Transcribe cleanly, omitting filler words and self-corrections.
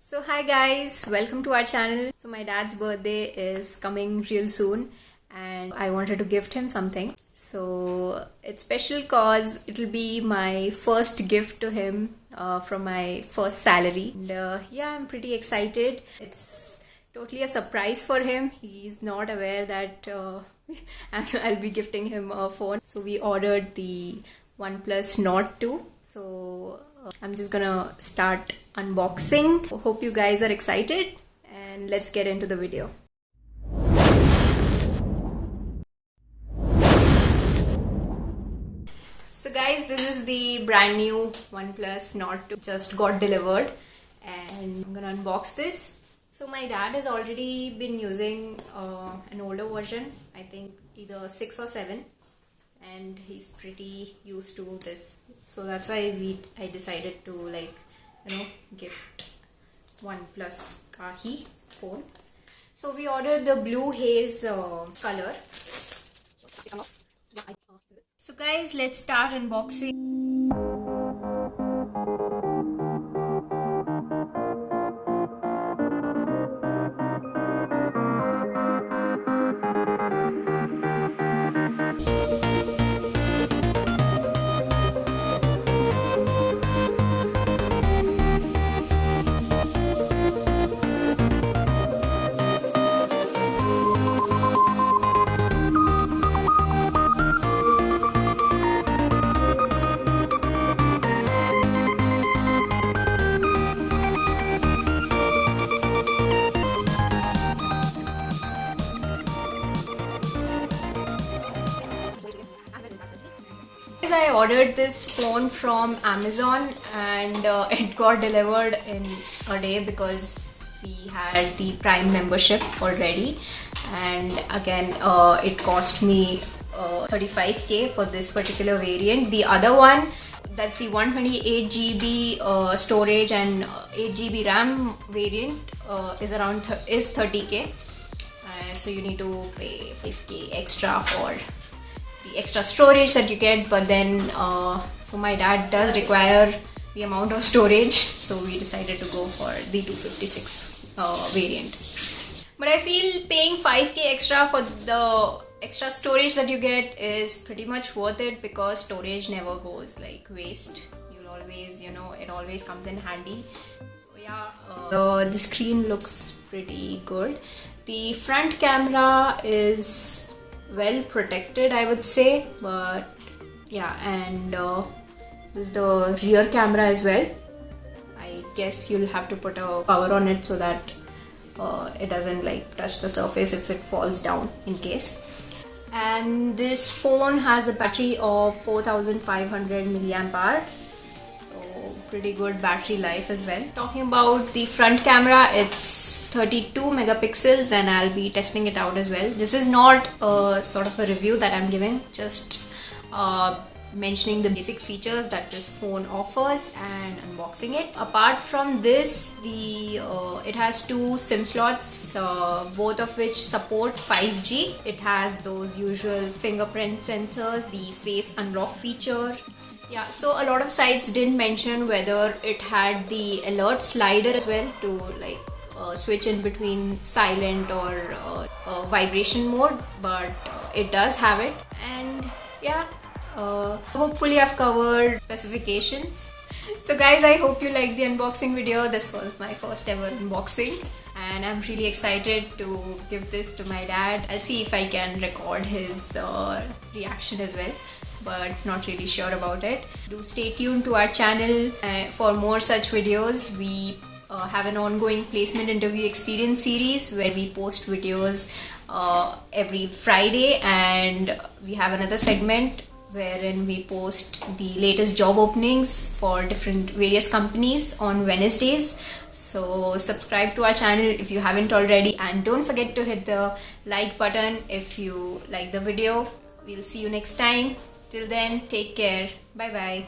So hi guys, welcome to our channel. So my dad's birthday is coming real soon and I wanted to gift him something. So it's special cause it'll be my first gift to him from my first salary. And yeah, I'm pretty excited. It's totally a surprise for him. He's not aware that I'll be gifting him a phone. So we ordered the OnePlus Nord 2. So I'm just gonna start unboxing. Hope you guys are excited and let's get into the video. So guys, this is the brand new OnePlus Nord 2, just got delivered and I'm gonna unbox this. So my dad has already been using an older version, I think either 6 or 7, and he's pretty used to this. So that's why I decided to gift OnePlus Kahi phone. So we ordered the blue haze color. So guys, let's start unboxing. I ordered this phone from Amazon and it got delivered in a day because we had the Prime membership already, and again it cost me 35k for this particular variant. The other one, that's the 128 GB storage and 8 GB RAM variant, is 30k, so you need to pay 5k extra for the extra storage that you get. But then so my dad does require the amount of storage, so we decided to go for the 256 variant. But I feel paying 5k extra for the extra storage that you get is pretty much worth it, because storage never goes like waste. You'll always, it always comes in handy. So yeah, the screen looks pretty good. The front camera is well protected, I would say, but yeah, and this is the rear camera as well. I guess you'll have to put a cover on it so that it doesn't touch the surface if it falls down in case. And this phone has a battery of 4500 milliamp hour, so pretty good battery life as well. Talking about the front camera, it's 32 megapixels and I'll be testing it out as well. This is not a sort of a review that I'm giving, just mentioning the basic features that this phone offers and unboxing it. Apart from this, it has 2 SIM slots, both of which support 5G. It has those usual fingerprint sensors, the face unlock feature. Yeah, so a lot of sites didn't mention whether it had the alert slider as well to switch in between silent or vibration mode, but it does have it. And yeah, hopefully I've covered specifications. So guys, I hope you liked the unboxing video. This was my first ever unboxing and I'm really excited to give this to my dad. I'll see if I can record his reaction as well, but not really sure about it. Do stay tuned to our channel for more such videos. We have an ongoing placement interview experience series where we post videos every Friday, and we have another segment wherein we post the latest job openings for various companies on Wednesdays. So subscribe to our channel if you haven't already, and don't forget to hit the like button if you like the video. We'll see you next time. Till then, take care. Bye bye.